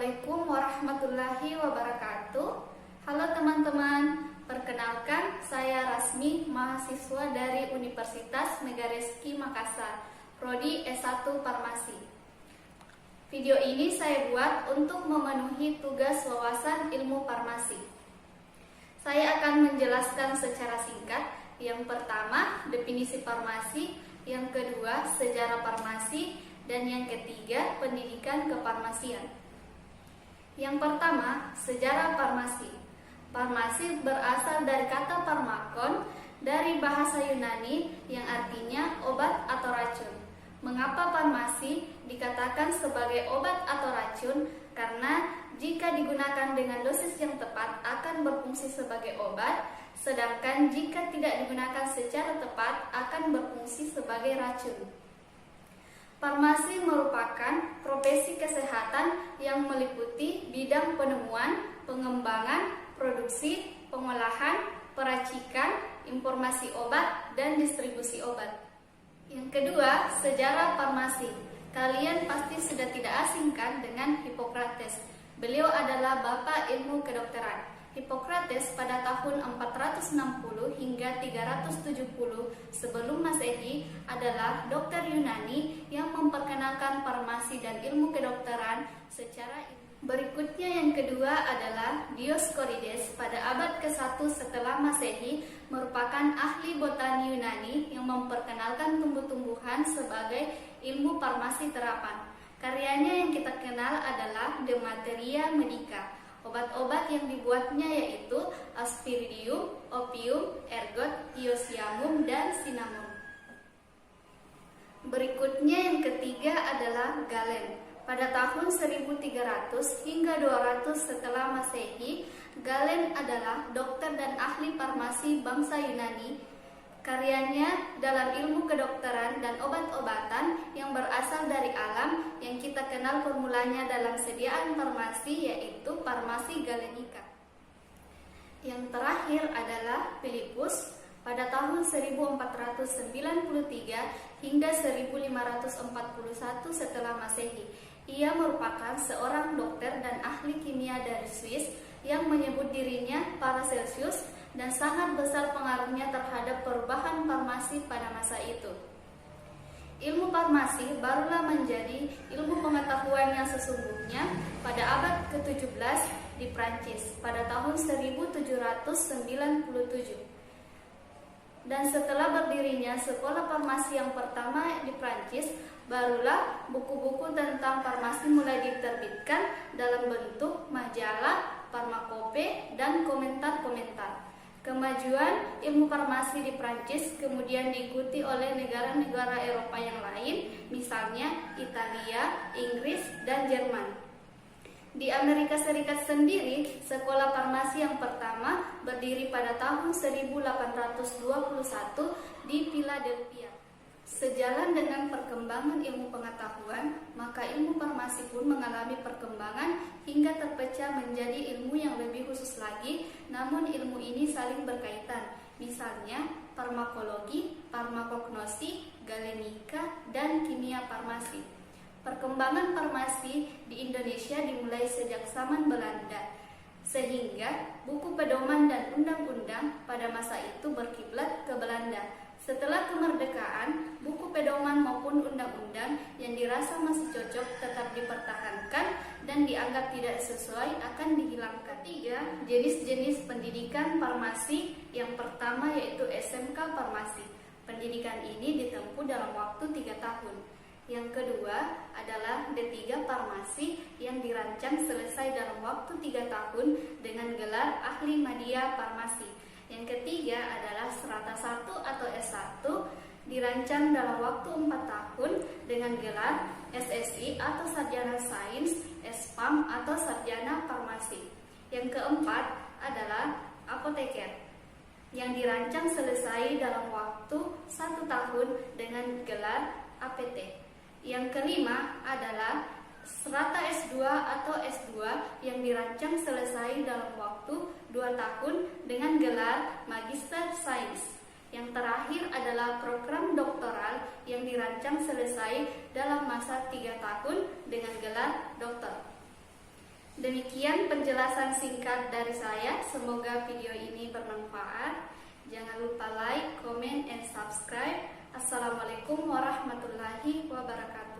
Assalamualaikum warahmatullahi wabarakatuh. Halo teman-teman, perkenalkan saya Rasmi, mahasiswa dari Universitas Megareski Makassar, Prodi S1 Farmasi. Video ini saya buat untuk memenuhi tugas wawasan ilmu farmasi. Saya akan menjelaskan secara singkat. Yang pertama, definisi farmasi, yang kedua, sejarah farmasi, dan yang ketiga, pendidikan kefarmasian. Yang pertama, sejarah farmasi. Farmasi berasal dari kata farmakon dari bahasa Yunani yang artinya obat atau racun. Mengapa farmasi dikatakan sebagai obat atau racun? Karena jika digunakan dengan dosis yang tepat akan berfungsi sebagai obat, sedangkan jika tidak digunakan secara tepat akan berfungsi sebagai racun. Farmasi merupakan profesi kesehatan yang meliputi bidang penemuan, pengembangan, produksi, pengolahan, peracikan, informasi obat, dan distribusi obat. Yang kedua, sejarah farmasi. Kalian pasti sudah tidak asing kan dengan Hippocrates. Beliau adalah bapak ilmu kedokteran. Hippocrates pada tahun 460 hingga 370 sebelum Masehi adalah dokter Yunani yang memperkenalkan farmasi dan ilmu kedokteran secara berikutnya. Yang kedua adalah Dioscorides pada abad ke-1 setelah Masehi, merupakan ahli botani Yunani yang memperkenalkan tumbuh-tumbuhan sebagai ilmu farmasi terapan. Karyanya yang kita kenal adalah De Materia Medica. Obat-obat yang dibuatnya yaitu Aspiridium, Opium, Ergot, Hyoscyamus, dan Cinnamon. Berikutnya yang ketiga adalah Galen. Pada tahun 1300 hingga 200 setelah Masehi, Galen adalah dokter dan ahli farmasi bangsa Yunani. Karyanya dalam ilmu kedokteran dan obat-obatan yang berasal dari alam yang kita kenal formulanya dalam sediaan farmasi yaitu farmasi galenica. Yang terakhir adalah Philippus pada tahun 1493 hingga 1541 setelah Masehi. Ia merupakan seorang dokter dan ahli kimia dari Swiss yang menyebut dirinya Paracelsus dan sangat besar pengaruhnya terhadap perubahan farmasi pada masa itu. Ilmu farmasi barulah menjadi ilmu pengetahuan yang sesungguhnya pada abad ke-17 di Prancis pada tahun 1797. Dan setelah berdirinya sekolah farmasi yang pertama di Prancis, barulah buku-buku tentang farmasi mulai diterbitkan dalam bentuk majalah, farmakope, dan komentar-komentar. Kemajuan ilmu farmasi di Prancis kemudian diikuti oleh negara-negara Eropa yang lain, misalnya Italia, Inggris, dan Jerman. Di Amerika Serikat sendiri, sekolah farmasi yang pertama berdiri pada tahun 1821 di Philadelphia. Sejalan dengan perkembangan ilmu pengetahuan, maka ilmu farmasi pun mengalami perkembangan hingga terpecah menjadi ilmu yang lebih khusus lagi, namun ilmu ini saling berkaitan. Misalnya, farmakologi, farmakognosi, galenika, dan kimia farmasi. Perkembangan farmasi di Indonesia dimulai sejak zaman Belanda, sehingga buku pedoman dan undang-undang pada masa itu berkiblat ke Belanda. Setelah kemerdekaan, buku pedoman maupun undang-undang yang dirasa masih cocok tetap dipertahankan dan dianggap tidak sesuai akan dihilangkan. Ketiga, jenis-jenis pendidikan farmasi. Yang pertama yaitu SMK Farmasi. Pendidikan ini ditempuh dalam waktu 3 tahun. Yang kedua adalah D3 Farmasi yang dirancang selesai dalam waktu 3 tahun dengan gelar Ahli Madya Farmasi. Yang ketiga adalah Strata 1 atau S1 dirancang dalam waktu 4 tahun dengan gelar SSI atau Sarjana Sains, SPAM atau Sarjana Farmasi. Yang keempat adalah Apoteker yang dirancang selesai dalam waktu 1 tahun dengan gelar APT. Yang kelima adalah Strata S2 atau S2 yang dirancang selesai dalam waktu 2 tahun dengan gelar Magister Sains. Yang terakhir adalah program doktoral yang dirancang selesai dalam masa 3 tahun dengan gelar doktor. Demikian penjelasan singkat dari saya. Semoga video ini bermanfaat. Jangan lupa like, comment, and subscribe. Assalamualaikum warahmatullahi wabarakatuh.